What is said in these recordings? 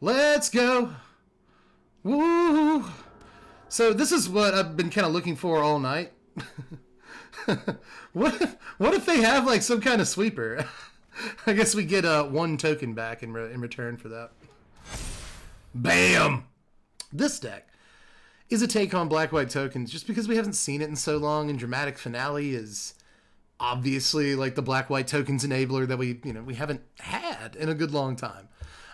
Let's go. Woo! So this is what I've been kind of looking for all night. What if they have like some kind of sweeper? I guess we get one token back in return for that. Bam! This deck is a take on black-white tokens just because we haven't seen it in so long, and Dramatic Finale is obviously like the black-white tokens enabler that we haven't had in a good long time.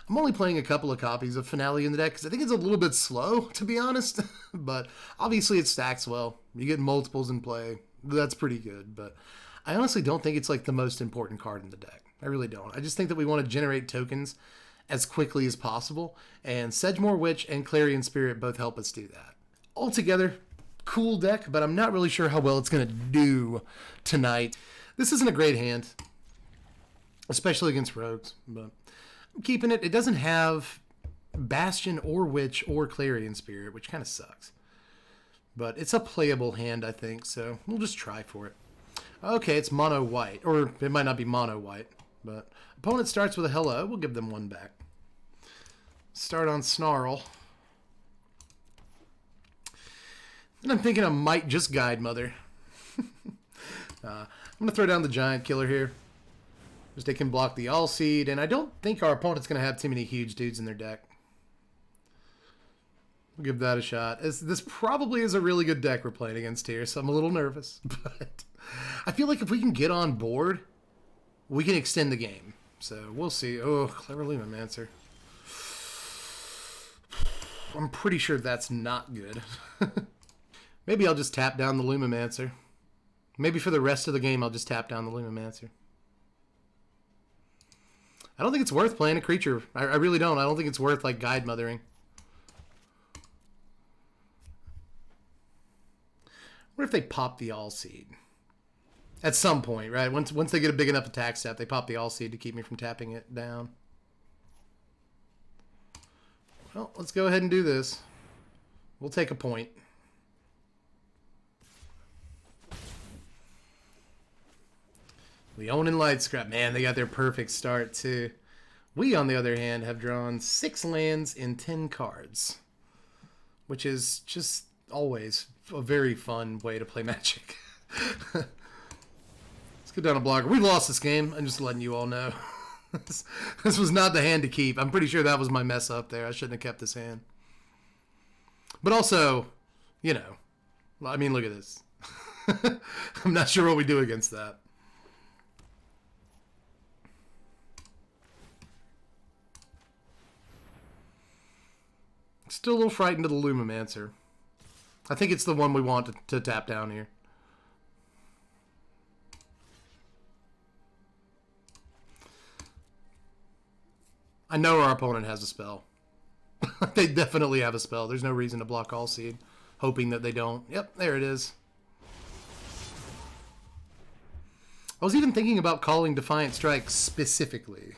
I'm only playing a couple of copies of Finale in the deck because I think it's a little bit slow, to be honest. But obviously it stacks well. You get multiples in play. That's pretty good. But I honestly don't think it's like the most important card in the deck. I really don't. I just think that we want to generate tokens as quickly as possible. And Sedgemoor Witch and Clarion Spirit both help us do that. Altogether, cool deck, but I'm not really sure how well it's going to do tonight. This isn't a great hand, especially against rogues, but I'm keeping it. It doesn't have Bastion or Witch or Clarion Spirit, which kind of sucks. But it's a playable hand, I think, so we'll just try for it. Okay, it's mono white, or it might not be mono white, but opponent starts with a hello. We'll give them one back. Start on Snarl. And I'm thinking I might just Guide Mother. I'm going to throw down the Giant Killer here. Just they can block the All Seed, and I don't think our opponent's going to have too many huge dudes in their deck. We'll give that a shot. This probably is a really good deck we're playing against here, so I'm a little nervous. But I feel like if we can get on board, we can extend the game. So we'll see. Oh, Clever Lumimancer. I'm pretty sure that's not good. Maybe I'll just tap down the Lumimancer. Maybe for the rest of the game, I'll just tap down the Lumimancer. I don't think it's worth playing a creature. I really don't. I don't think it's worth like Guide Mothering. What if they pop the All Seed? At some point, right? Once they get a big enough attack step, they pop the All Seed to keep me from tapping it down. Well, let's go ahead and do this. We'll take a point. Leonin Lightscrap. Man, they got their perfect start, too. We, on the other hand, have drawn 6 lands in 10 cards, which is just always a very fun way to play Magic. Let's get down a blocker. We've lost this game. I'm just letting you all know. This was not the hand to keep. I'm pretty sure that was my mess up there. I shouldn't have kept this hand. But also, you know, I mean, look at this. I'm not sure what we do against that. Still a little frightened of the Lumimancer. I think it's the one we want to tap down here. I know our opponent has a spell. They definitely have a spell. There's no reason to block All Seed, hoping that they don't. Yep, there it is. I was even thinking about calling Defiant Strike specifically.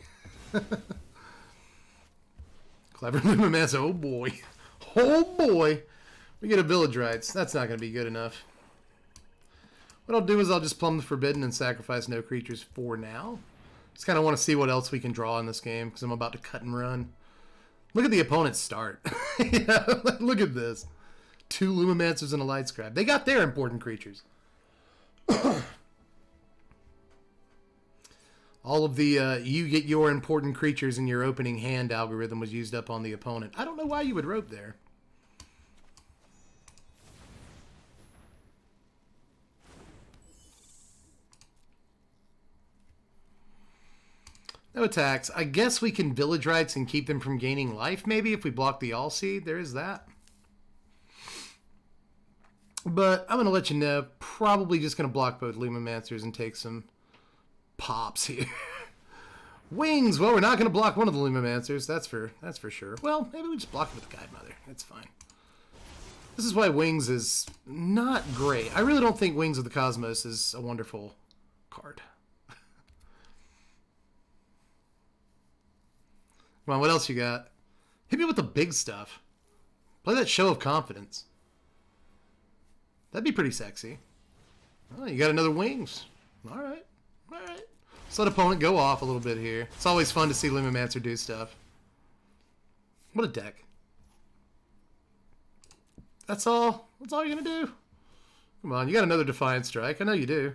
Clever Lumimancer. Oh boy. Oh boy. We get a Village Rites. That's not going to be good enough. What I'll do is I'll just Plumb the Forbidden and sacrifice no creatures for now. Just kind of want to see what else we can draw in this game because I'm about to cut and run. Look at the opponent's start. Yeah, look at this. 2 Lumimancers and a Lightscrap. They got their important creatures. All of the you get your important creatures in your opening hand algorithm was used up on the opponent. I don't know why you would rope there. No attacks. I guess we can Village Rites and keep them from gaining life, maybe, if we block the All Seed. There is that. But I'm going to let you know, probably just going to block both Lumimancers and take some pops here. Wings! Well, we're not going to block one of the Lumimancers. That's for sure. Well, maybe we just block it with the Guide Mother. It's fine. This is why Wings is not great. I really don't think Wings of the Cosmos is a wonderful card. Come on, what else you got? Hit me with the big stuff. Play that Show of Confidence. That'd be pretty sexy. Oh, you got another Wings. All right. All right. Let's let opponent go off a little bit here. It's always fun to see Lumimancer do stuff. What a deck. That's all. That's all you're going to do? Come on, you got another Defiant Strike. I know you do.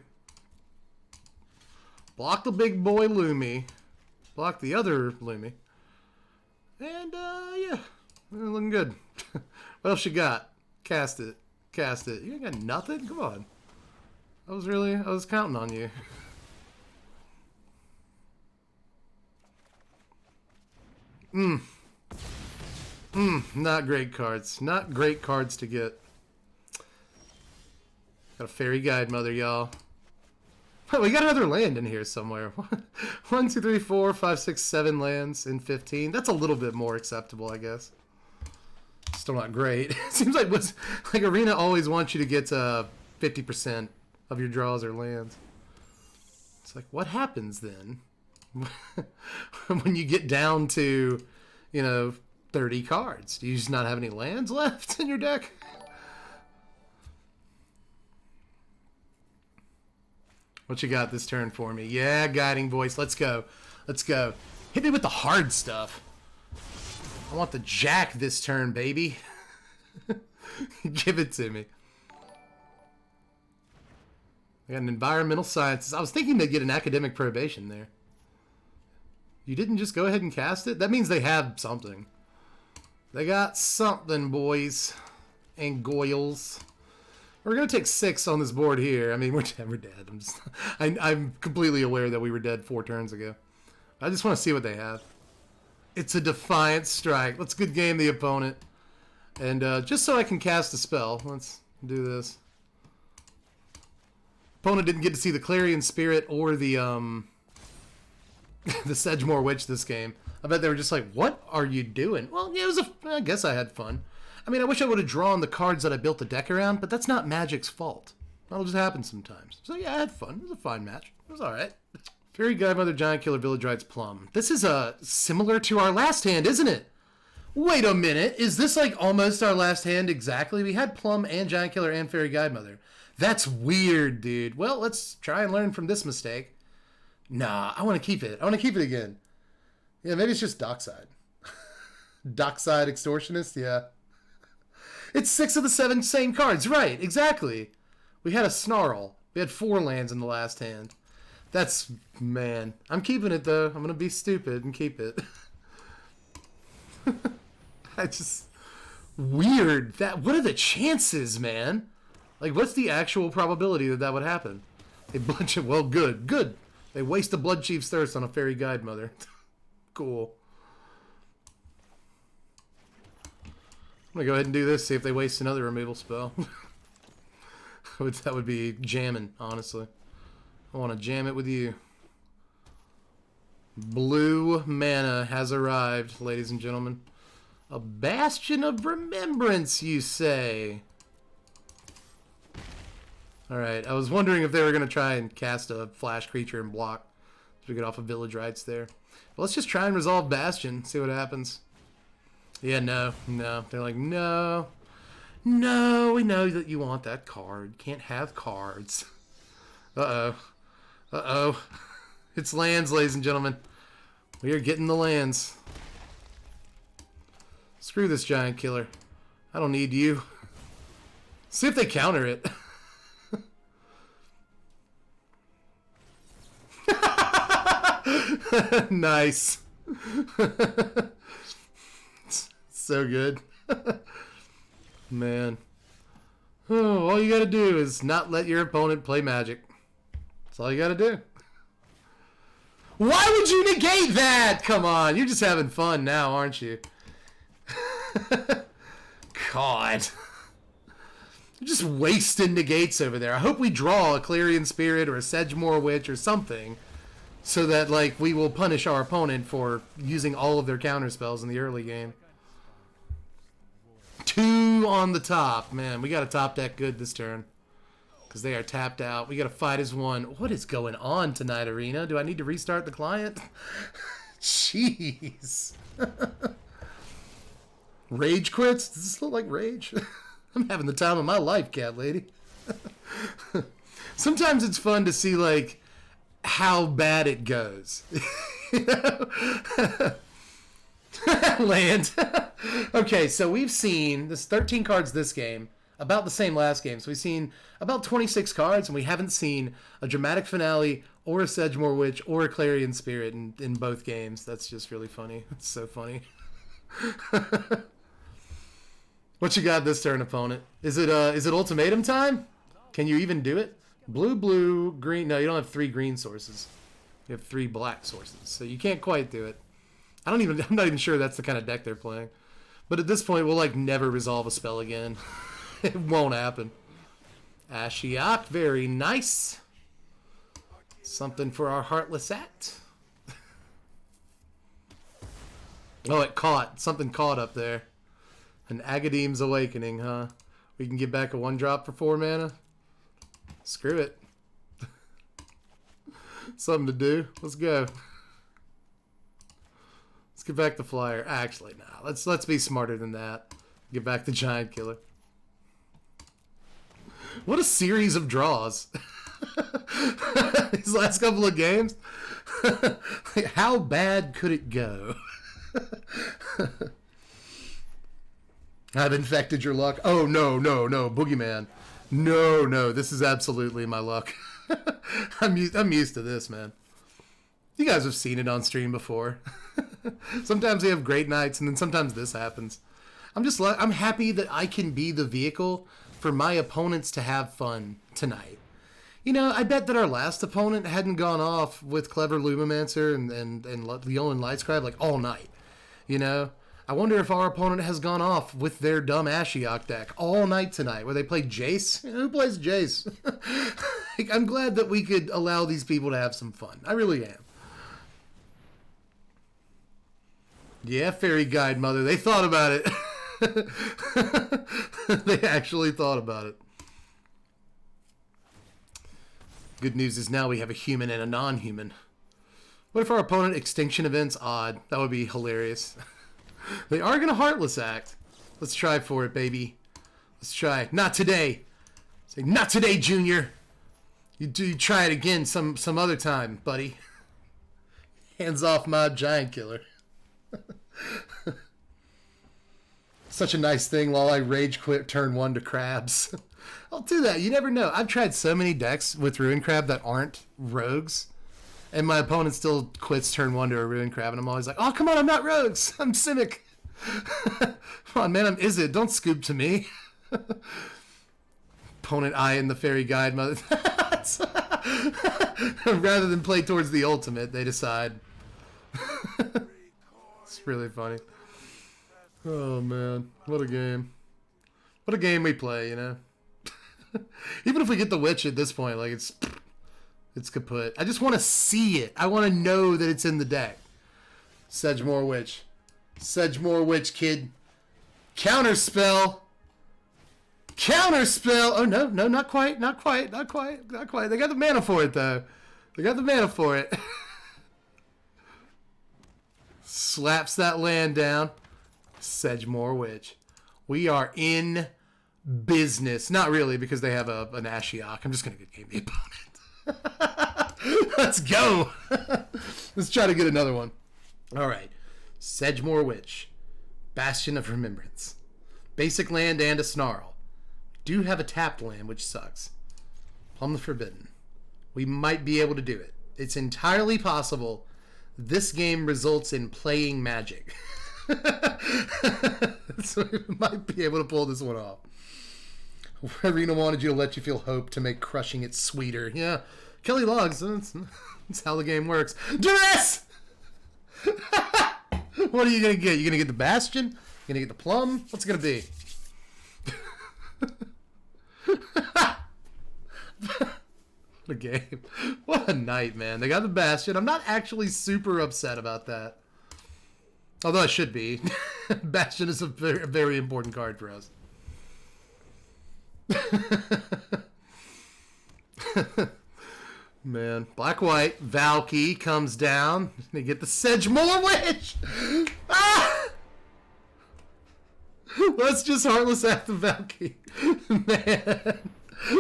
Block the big boy Lumi. Block the other Lumi. And, yeah. Looking good. What else you got? Cast it. Cast it. You ain't got nothing? Come on. I was counting on you. Not great cards. Not great cards to get. Got a Fairy Guide Mother, y'all. Oh, we got another land in here somewhere. 1, 2, 3, 4, 5, 6, 7 lands in 15. That's a little bit more acceptable, I guess. Still not great. It seems like Arena always wants you to get 50% of your draws or lands. It's like, what happens then when you get down to, 30 cards? Do you just not have any lands left in your deck? What you got this turn for me? Yeah, Guiding Voice. Let's go. Let's go. Hit me with the hard stuff. I want the jack this turn, baby. Give it to me. I got an Environmental Sciences. I was thinking they'd get an Academic Probation there. You didn't just go ahead and cast it? That means they have something. They got something, boys and goyles. We're going to take 6 on this board here. I mean, we're dead. I'm completely aware that we were dead 4 turns ago. I just want to see what they have. It's a Defiant Strike. Let's good game the opponent. And just so I can cast a spell, let's do this. Opponent didn't get to see the Clarion Spirit or the the Sedgemoor Witch this game. I bet they were just like, what are you doing? Well, yeah, I guess I had fun. I mean, I wish I would have drawn the cards that I built the deck around, but that's not Magic's fault. That'll just happen sometimes. So yeah, I had fun. It was a fine match. It was alright. Fairy Godmother, Giant Killer, Village Rides, Plumb. This is similar to our last hand, isn't it? Wait a minute. Is this like almost our last hand exactly? We had Plumb and Giant Killer and Fairy Godmother. That's weird, dude. Well, let's try and learn from this mistake. Nah, I want to keep it. I want to keep it again. Yeah, maybe it's just Dockside. Dockside Extortionist, yeah. It's 6 of the 7 same cards. Right, exactly. We had a Snarl. We had 4 lands in the last hand. That's, man. I'm keeping it, though. I'm going to be stupid and keep it. Weird. What are the chances, man? Like, what's the actual probability that that would happen? Well, good. Good. They waste a Blood Chief's Thirst on a Fairy Guide Mother. Cool. I'm going to go ahead and do this, see if they waste another removal spell. That would be jamming, honestly. I want to jam it with you. Blue mana has arrived, ladies and gentlemen. A Bastion of Remembrance, you say? Alright, I was wondering if they were going to try and cast a flash creature and block to get off of Village Rites there. But let's just try and resolve Bastion, see what happens. Yeah, no. They're like, no, we know that you want that card. Can't have cards. Uh-oh. It's lands, ladies and gentlemen. We are getting the lands. Screw this Giant Killer. I don't need you. See if they counter it. Nice. So good. Man. Oh, all you gotta do is not let your opponent play Magic. That's all you gotta do. Why would you negate that? Come on, you're just having fun now, aren't you? God. You're just wasting negates over there. I hope we draw a Clarion Spirit or a Sedgemoor Witch or something so that, like, we will punish our opponent for using all of their counterspells in the early game. 2 on the top. Man, we got to top deck good this turn because they are tapped out. We got to fight as one. What is going on tonight, Arena? Do I need to restart the client? Jeez. Rage quits? Does this look like rage? I'm having the time of my life, cat lady. Sometimes it's fun to see, like, how bad it goes. You know? Land. Okay, so we've seen this 13 cards this game, about the same last game. So we've seen about 26 cards, and we haven't seen a Dramatic Finale or a Sedgemoor Witch or a Clarion Spirit in both games. That's just really funny. It's so funny. What you got this turn, opponent? Is it ultimatum time? Can you even do it? Blue, blue, green. No, you don't have 3 green sources. You have 3 black sources, so you can't quite do it. I'm not even sure that's the kind of deck they're playing. But at this point, we'll like never resolve a spell again. It won't happen. Ashiok, very nice. Something for our Heartless Act. Oh, it caught. Something caught up there. An Agadeem's Awakening, huh? We can get back a 1-drop for 4 mana? Screw it. Something to do. Let's go. Let's get back the flyer. Actually, no. Let's be smarter than that. Get back the Giant Killer. What a series of draws. These last couple of games. How bad could it go? I've infected your luck. Oh, no, no, no. Boogeyman. No, no. This is absolutely my luck. I'm used to this, man. You guys have seen it on stream before. Sometimes we have great nights, and then sometimes this happens. I'm happy that I can be the vehicle for my opponents to have fun tonight. You know, I bet that our last opponent hadn't gone off with Clever Lumimancer and Leonin Lightscribe like all night. You know? I wonder if our opponent has gone off with their dumb Ashiok deck all night tonight, where they play Jace. Who plays Jace? Like, I'm glad that we could allow these people to have some fun. I really am. Yeah, Fairy Guide Mother. They thought about it. They actually thought about it. Good news is now we have a human and a non-human. What if our opponent Extinction Event's odd? That would be hilarious. They are going to Heartless Act. Let's try for it, baby. Let's try. Not today. Say, not today, Junior. You try it again some other time, buddy. Hands off my Giant Killer. Such a nice thing while I rage quit turn 1 to crabs. I'll do that. You never know. I've tried so many decks with Ruin Crab that aren't rogues. And my opponent still quits turn 1 to a Ruin Crab. And I'm always like, oh, come on, I'm not rogues. I'm Simic. Come on, man, I'm Izzet. Don't scoop to me. Opponent eye in the Fairy Guide Mother. Rather than play towards the ultimate, they decide. It's really funny. Oh, man. What a game. What a game we play, you know? Even if we get the Witch at this point, like, it's kaput. I just want to see it. I want to know that it's in the deck. Sedgemoor Witch. Sedgemoor Witch, kid. Counterspell. Counterspell. Oh, no, no, not quite, not quite, not quite, not quite. They got the mana for it, though. They got the mana for it. Slaps that land down. Sedgemoor Witch. We are in business. Not really, because they have an Ashiok. I'm just going to game the opponent. Let's go. Let's try to get another one. All right. Sedgemoor Witch. Bastion of Remembrance. Basic land and a Snarl. Do have a tapped land, which sucks. Plumb the Forbidden. We might be able to do it. It's entirely possible this game results in playing Magic. So we might be able to pull this one off. Arena wanted you to let you feel hope to make crushing it sweeter. Yeah, Kelly Logs, that's how the game works. Duress! What are you going to get? You going to get the Bastion? You going to get the Plum? What's it going to be? What a game. What a night, man. They got the Bastion. I'm not actually super upset about that. Although I should be. Bastion is a very important card for us. Man. Black-white. Valky comes down. They get the Sedgemoor Witch. Ah! Let's just Heartless Act the Valky. Man.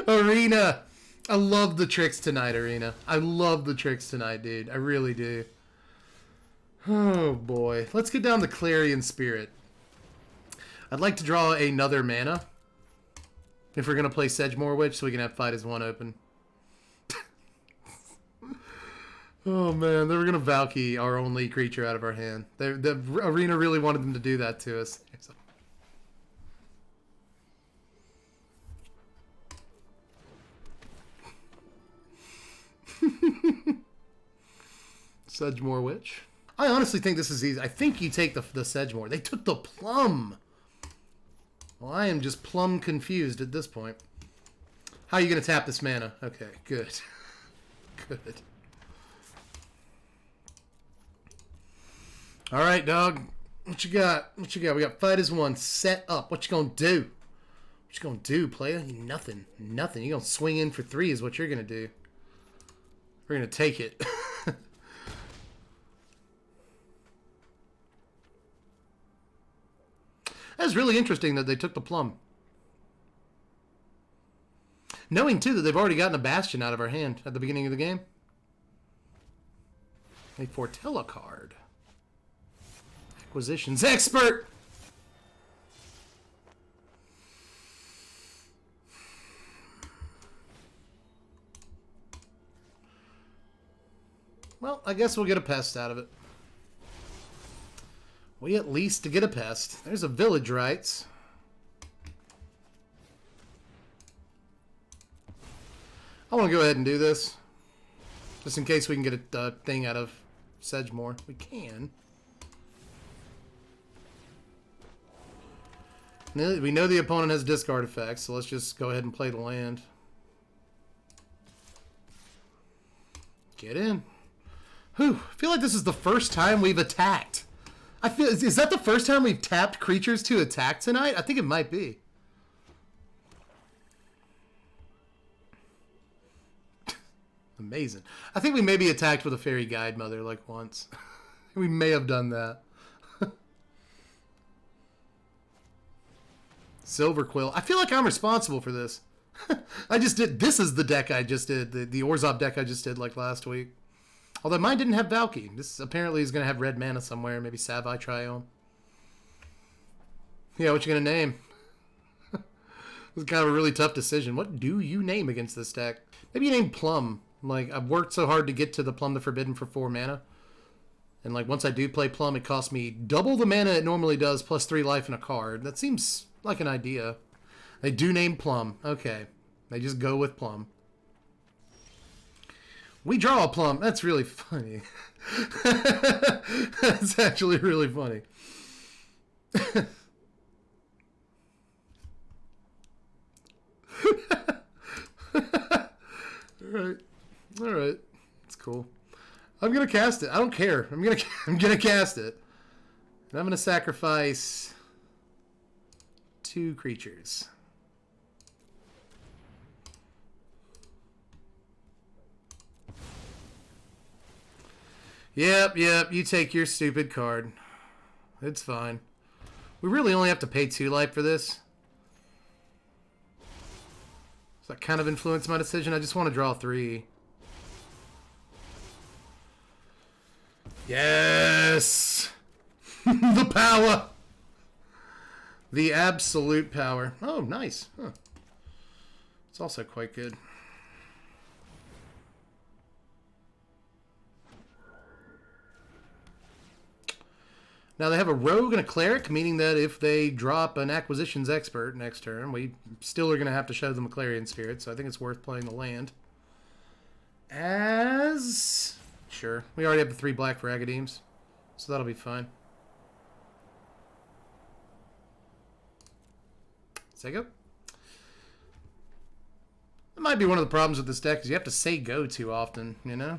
Arena. I love the tricks tonight, Arena. I love the tricks tonight, dude. I really do. Oh, boy. Let's get down the Clarion Spirit. I'd like to draw another mana if we're going to play Sedgemoor Witch so we can have Fight as 1 open. Oh man, they were going to Valky our only creature out of our hand. The arena really wanted them to do that to us. Sedgemoor Witch. I honestly think this is easy. I think you take the Sedgemoor. They took the Plumb. Well, I am just plumb confused at this point. How are you going to tap this mana? Okay, good. Good. All right, dog. What you got? What you got? We got Fight as 1. Set up. What you going to do? What you going to do, player? Nothing. Nothing. You're going to swing in for 3 is what you're going to do. We're going to take it. That's really interesting that they took the Plumb. Knowing, too, that they've already gotten a Bastion out of our hand at the beginning of the game. A foretell a card. Acquisitions Expert! Well, I guess we'll get a pest out of it. We at least get a pest. There's a Village Rites. I want to go ahead and do this. Just in case we can get a thing out of Sedgemoor. We can. We know the opponent has discard effects, so let's just go ahead and play the land. Get in. Whew. I feel like this is the first time we've attacked. Is that the first time we've tapped creatures to attack tonight? I think it might be. Amazing. I think we maybe attacked with a Fairy Guide Mother like once. We may have done that. Silverwuill. I feel like I'm responsible for this. I just did. This is the deck I just did. The Orzhov deck I just did like last week. Although mine didn't have Valky. This apparently is going to have red mana somewhere. Maybe Savai Triome. Yeah, what you going to name? This is kind of a really tough decision. What do you name against this deck? Maybe you name Plumb. Like, I've worked so hard to get to the Plumb the Forbidden for 4 mana. And, like, once I do play Plumb, it costs me double the mana it normally does, plus 3 life in a card. That seems like an idea. They do name Plumb. Okay. They just go with Plumb. We draw a Plumb. That's really funny. That's actually really funny. Alright. Alright. It's cool. I'm gonna cast it. I don't care. I'm gonna cast it. And I'm gonna sacrifice 2 creatures. Yep, you take your stupid card. It's fine. We really only have to pay 2 life for this. Does that kind of influence my decision? I just want to draw 3. Yes! The power! The absolute power. Oh, nice. Huh. It's also quite good. Now they have a rogue and a cleric, meaning that if they drop an acquisitions expert next turn, we still are going to have to show them a Clarion Spirit, so I think it's worth playing the land. As... Sure. We already have the 3 black for Agadeems, so that'll be fine. Sego? That might be one of the problems with this deck, is you have to say go too often, you know?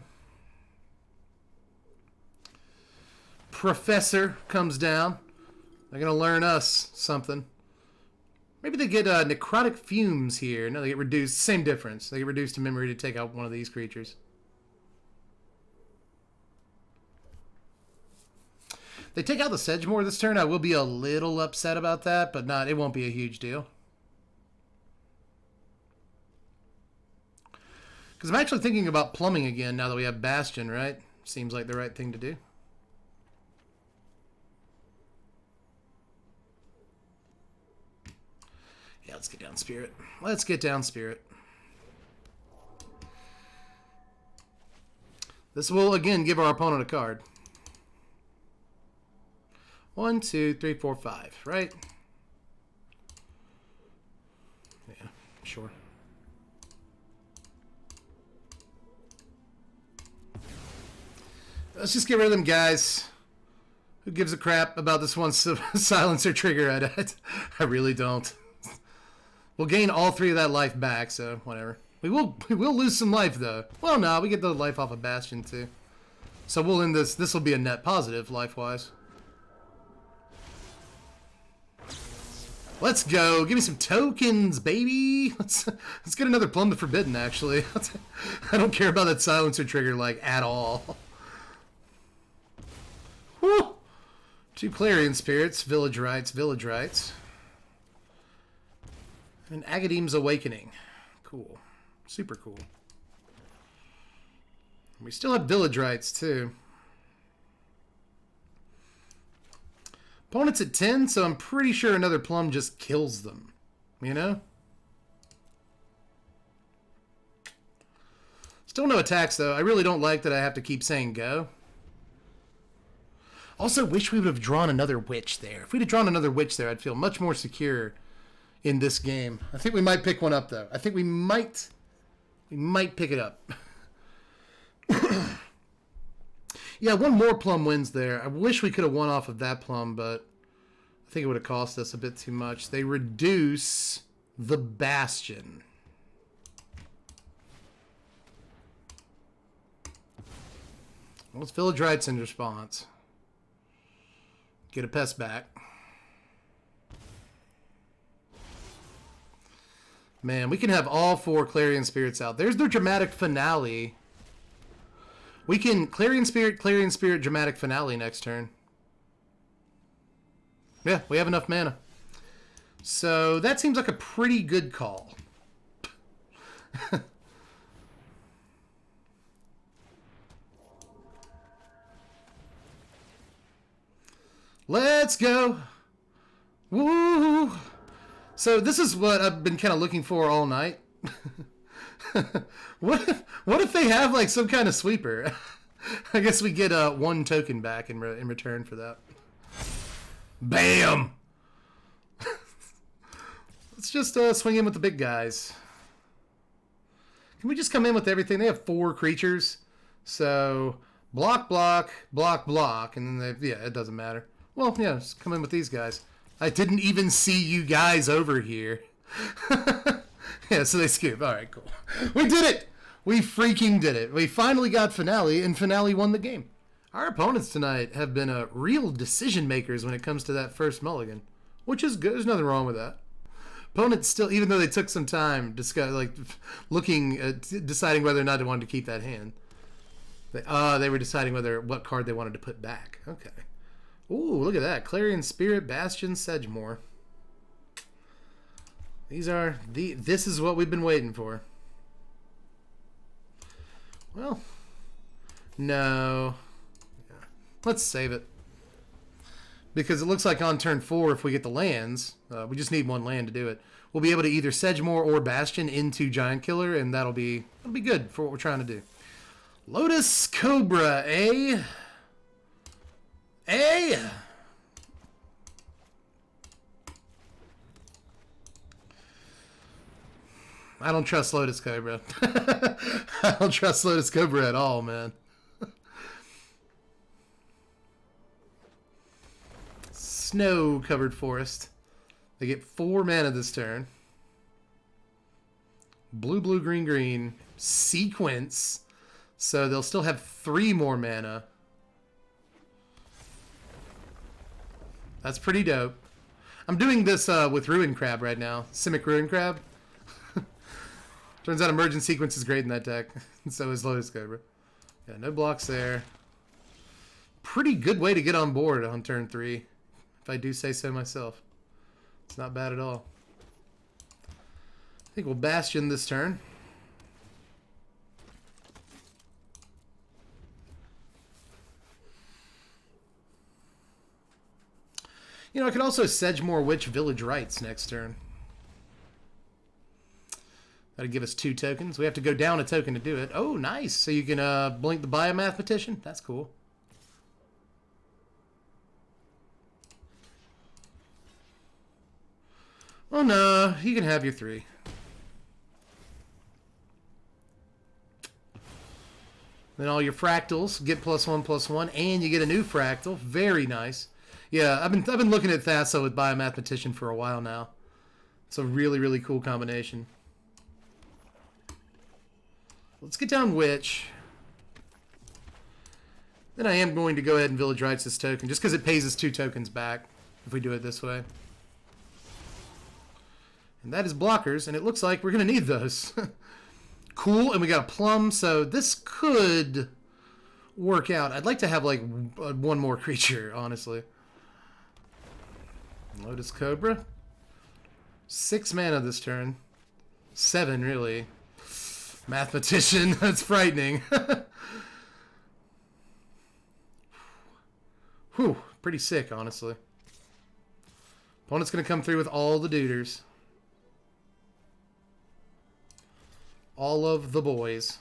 Professor comes down. They're going to learn us something. Maybe they get necrotic fumes here. No, they get reduced. Same difference. They get reduced to memory to take out one of these creatures. They take out the Sedgemoor this turn. I will be a little upset about that, but not. It won't be a huge deal. Because I'm actually thinking about plumbing again now that we have Bastion, right? Seems like the right thing to do. Yeah, let's get down Spirit. Let's get down Spirit. This will, again, give our opponent a card. 1, 2, 3, 4, 5, right? Yeah, sure. Let's just get rid of them guys. Who gives a crap about this one silencer trigger? I really don't. We'll gain all 3 of that life back, so whatever. We will lose some life, though. Well, no, we get the life off of Bastion, too. So we'll end this. This will be a net positive, life-wise. Let's go. Give me some tokens, baby. Let's get another Plumb the Forbidden, actually. I don't care about that silencer trigger, like, at all. Woo! 2 Clarion Spirits, Village Rites. And Agadeem's Awakening. Cool. Super cool. We still have Village Rites, too. Opponent's at 10, so I'm pretty sure another Plumb just kills them. You know? Still no attacks, though. I really don't like that I have to keep saying go. Also, wish we would have drawn another Witch there. If we'd have drawn another Witch there, I'd feel much more secure in this game. I think we might pick one up, though. I think we might pick it up. Yeah, one more Plumb wins there. I wish we could have won off of that Plumb, but I think it would have cost us a bit too much. They reduce the Bastion. Well, it's Village Rites in response. Get a pest back. Man, we can have all 4 Clarion Spirits out. There's their dramatic finale. We can Clarion Spirit, dramatic finale next turn. Yeah, we have enough mana. So that seems like a pretty good call. Let's go. Woo! So this is what I've been kind of looking for all night. What if they have like some kind of sweeper? I guess we get 1 token back in return for that. Bam! Let's just swing in with the big guys. Can we just come in with everything? They have 4 creatures, so block, and then yeah, it doesn't matter. Well, yeah, just come in with these guys. I didn't even see you guys over here. Yeah, so they scoop. All right, cool. We did it! We freaking did it. We finally got Finale, and Finale won the game. Our opponents tonight have been real decision makers when it comes to that first mulligan, which is good. There's nothing wrong with that. Opponents still, even though they took some time looking at deciding whether or not they wanted to keep that hand. They were deciding what card they wanted to put back. Okay. Ooh, look at that. Clarion Spirit, Bastion, Sedgemoor. This is what we've been waiting for. Well, no. Yeah. Let's save it. Because it looks like on turn 4, if we get the lands, we just need 1 land to do it. We'll be able to either Sedgemoor or Bastion into Giant Killer, and that'll be good for what we're trying to do. Lotus Cobra, eh? Eh? I don't trust Lotus Cobra. I don't trust Lotus Cobra at all, man. Snow-covered forest. They get 4 mana this turn. Blue, blue, green, green. Sequence. So they'll still have 3 more mana. That's pretty dope. I'm doing this with Ruin Crab right now. Simic Ruin Crab. Turns out Emergent Sequence is great in that deck. So is Lotus Cobra. Yeah, no blocks there. Pretty good way to get on board on turn 3. If I do say so myself. It's not bad at all. I think we'll Bastion this turn. You know, I could also Sedgemoor Witch Village Rites next turn. That'll give us 2 tokens. We have to go down a token to do it. Oh, nice. So you can blink the Biomathematician. That's cool. Oh no, you can have your 3. Then all your fractals get +1/+1, and you get a new fractal. Very nice. Yeah, I've been looking at Thassa with Biomathematician for a while now. It's a really, really cool combination. Let's get down Witch. Then I am going to go ahead and Village Rites this token, just because it pays us 2 tokens back if we do it this way. And that is blockers, and it looks like we're going to need those. Cool, and we got a Plumb, so this could work out. I'd like to have, like, one more creature, honestly. Lotus Cobra. 6 mana this turn. 7, really. Mathematician, that's frightening. Whew, pretty sick, honestly. Opponent's going to come through with all the duders. All of the boys.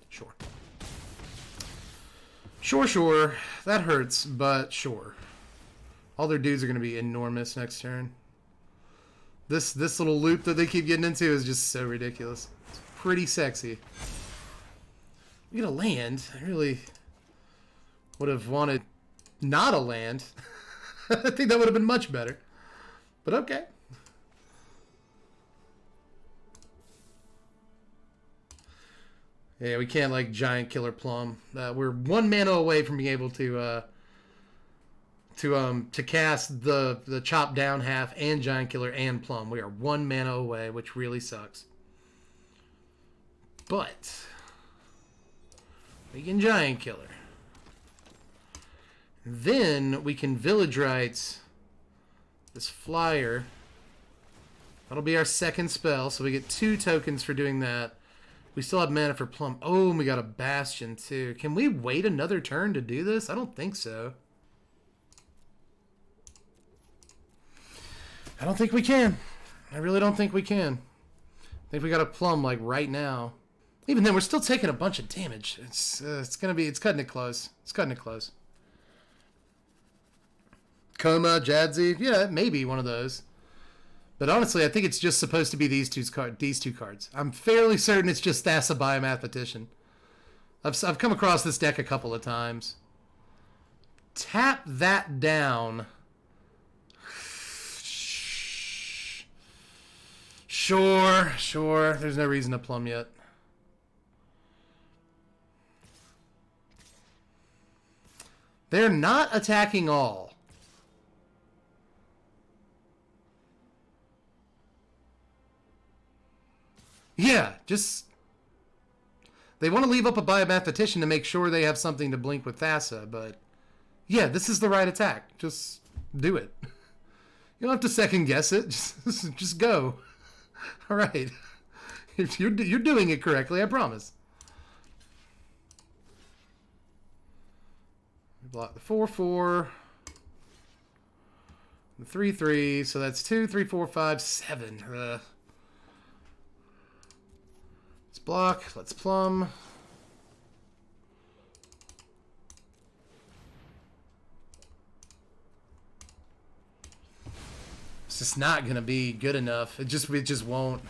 Sure. Sure. That hurts, but sure. All their dudes are going to be enormous next turn. This little loop that they keep getting into is just so ridiculous. It's pretty sexy. We get a land. I really would have wanted not a land. I think that would have been much better. But okay. Yeah, we can't like giant killer Plumb. We're 1 mana away from being able to cast the chop down half and giant killer and Plumb. We are 1 mana away, which really sucks. But we can giant killer. Then we can Village Rites this flyer. That'll be our 2nd spell, so we get 2 tokens for doing that. We still have mana for Plumb. Oh, and we got a Bastion, too. Can we wait another turn to do this? I don't think so. I don't think we can. I really don't think we can. I think we got a Plumb, like, right now. Even then, we're still taking a bunch of damage. It's cutting it close. It's cutting it close. Coma, Jadzi, yeah, maybe one of those. But honestly, I think it's just supposed to be these two cards. I'm fairly certain it's just Thassa Biomathematician. I've come across this deck a couple of times. Tap that down. Sure. There's no reason to Plumb yet. They're not attacking all. Yeah, just... They want to leave up a Biomathematician to make sure they have something to blink with Thassa, but... Yeah, this is the right attack. Just do it. You don't have to second guess it. Just go. All right. You're doing it correctly, I promise. Block the 4/4. The 3/3, so that's 2, 3, 4, 5, 7. Let's block. Let's Plumb. It's just not gonna be good enough. It just won't.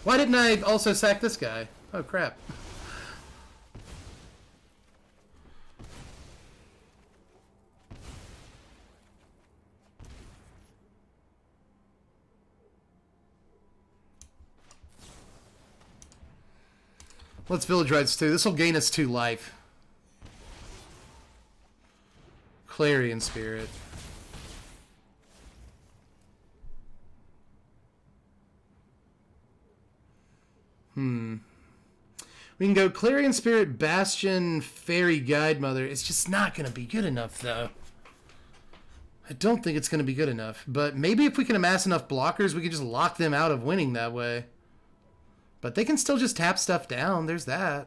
Why didn't I also sack this guy? Oh crap. Let's Village Rites too. This will gain us 2 life. Clarion Spirit. We can go Clarion Spirit, Bastion, Fairy Guide Mother. It's just not going to be good enough, though. I don't think it's going to be good enough. But maybe if we can amass enough blockers, we can just lock them out of winning that way. But they can still just tap stuff down. There's that.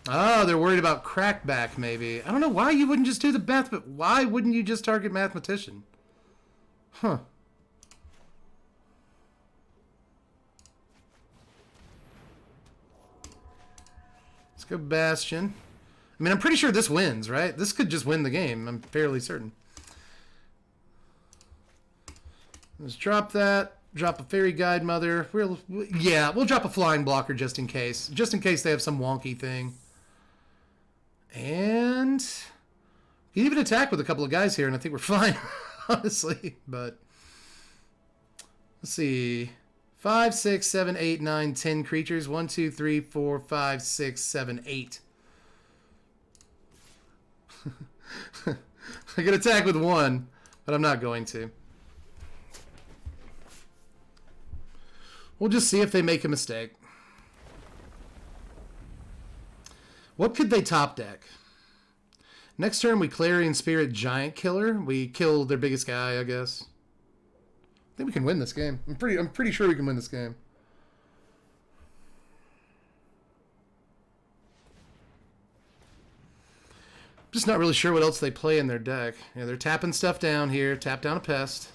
Oh, they're worried about crackback, maybe. I don't know why you wouldn't just do the math, but why wouldn't you just target mathematician? Huh. Let's go Bastion. I mean, I'm pretty sure this wins, right? This could just win the game. I'm fairly certain. Let's drop that. Drop a Fairy Guide Mother. We'll drop a Flying Blocker just in case. Just in case they have some wonky thing. And you can even attack with a couple of guys here, and I think we're fine, honestly. But let's see. 5, 6, 7, 8, 9, 10 creatures. 1, 2, 3, 4, 5, 6, 7, 8. I can attack with one, but I'm not going to. We'll just see if they make a mistake. What could they top deck? Next turn we Clarion Spirit Giant Killer. We kill their biggest guy, I guess. I think we can win this game. I'm pretty sure we can win this game. Just not really sure what else they play in their deck. Yeah, they're tapping stuff down here. Tap down a pest.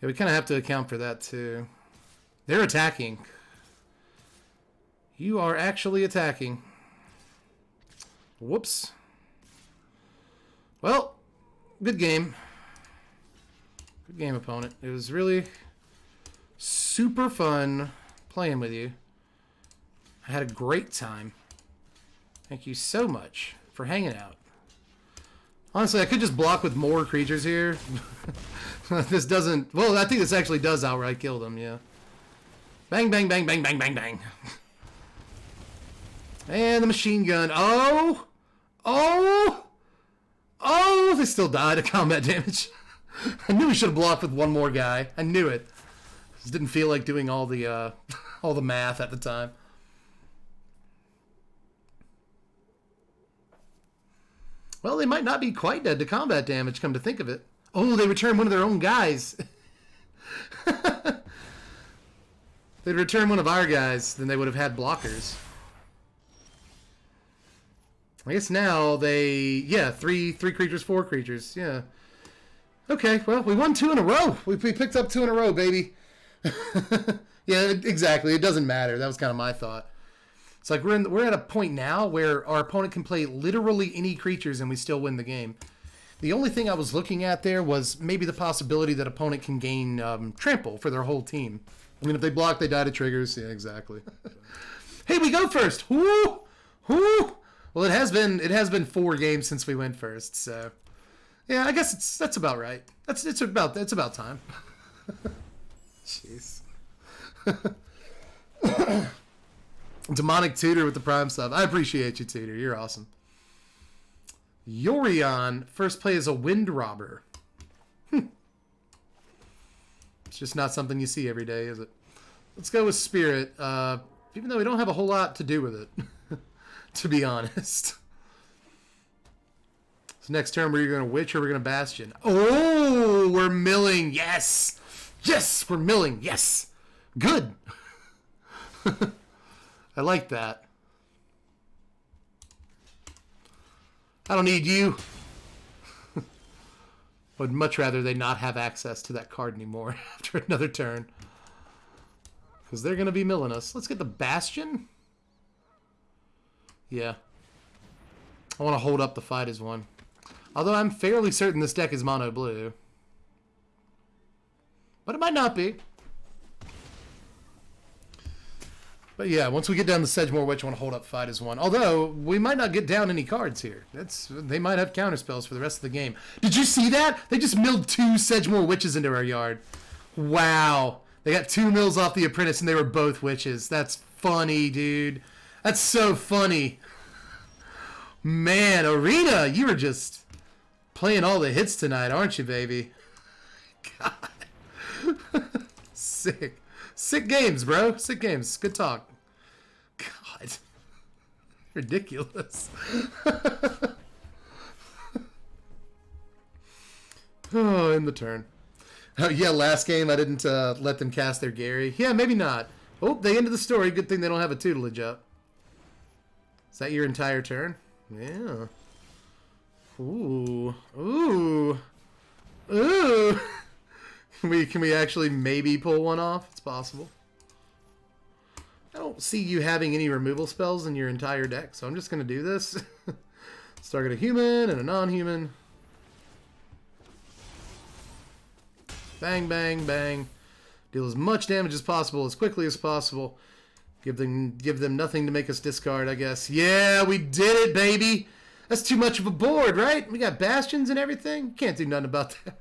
Yeah, we kind of have to account for that too. They're attacking. You are actually attacking. Whoops. Well, good game. Good game, opponent. It was really super fun playing with you. I had a great time. Thank you so much for hanging out. Honestly, I could just block with more creatures here. This doesn't... Well, I think this actually does outright kill them, yeah. Bang, bang, bang, bang, bang, bang, bang. And the machine gun. Oh! Oh! Oh! They still died of combat damage. I knew we should have blocked with one more guy. I knew it. Just didn't feel like doing all the math at the time. Well, they might not be quite dead to combat damage, come to think of it. Oh, they returned one of their own guys. They'd return one of our guys, then they would have had blockers. I guess now they... Yeah, three creatures, 4 creatures. Yeah. Okay, well, we won 2 in a row. We picked up 2 in a row, baby. Yeah, exactly. It doesn't matter. That was kind of my thought. It's like we're at a point now where our opponent can play literally any creatures and we still win the game. The only thing I was looking at there was maybe the possibility that opponent can gain trample for their whole team. I mean, if they block, they die to triggers. Yeah, exactly. Hey, we go first. Woo! Woo! Well, it has been 4 games since we went first, so yeah, I guess that's about right. It's about time. Jeez. Demonic Tutor with the Prime sub. I appreciate you, Tutor. You're awesome. Yorion, first play as a Wind Robber. It's just not something you see every day, is it? Let's go with Spirit, even though we don't have a whole lot to do with it, to be honest. So next turn, we're going to Witch or we're going to Bastion. Oh, we're milling. Yes. Yes, we're milling. Yes. Good. I like that. I don't need you. Would much rather they not have access to that card anymore after another turn. Because they're going to be milling us. Let's get the Bastion. Yeah. I want to hold up the fight as one. Although I'm fairly certain this deck is mono blue. But it might not be. But yeah, once we get down the Sedgemoor Witch, I want to hold up fight as one. Although, we might not get down any cards here. They might have counterspells for the rest of the game. Did you see that? They just milled 2 Sedgemoor Witches into our yard. Wow. They got 2 mills off the Apprentice and they were both witches. That's funny, dude. That's so funny. Man, Arena, you were just playing all the hits tonight, aren't you, baby? God. Sick. Sick games, bro. Sick games. Good talk. God. Ridiculous. Oh, in the turn. Oh, yeah, last game I didn't let them cast their Gary. Yeah, maybe not. Oh, they ended the story. Good thing they don't have a tutelage up. Is that your entire turn? Yeah. Ooh. Ooh. Ooh. Can we actually maybe pull one off? It's possible. I don't see you having any removal spells in your entire deck, so I'm just going to do this. Let's target a human and a non-human. Bang, bang, bang. Deal as much damage as possible, as quickly as possible. Give them nothing to make us discard, I guess. Yeah, we did it, baby! That's too much of a board, right? We got bastions and everything. Can't do nothing about that.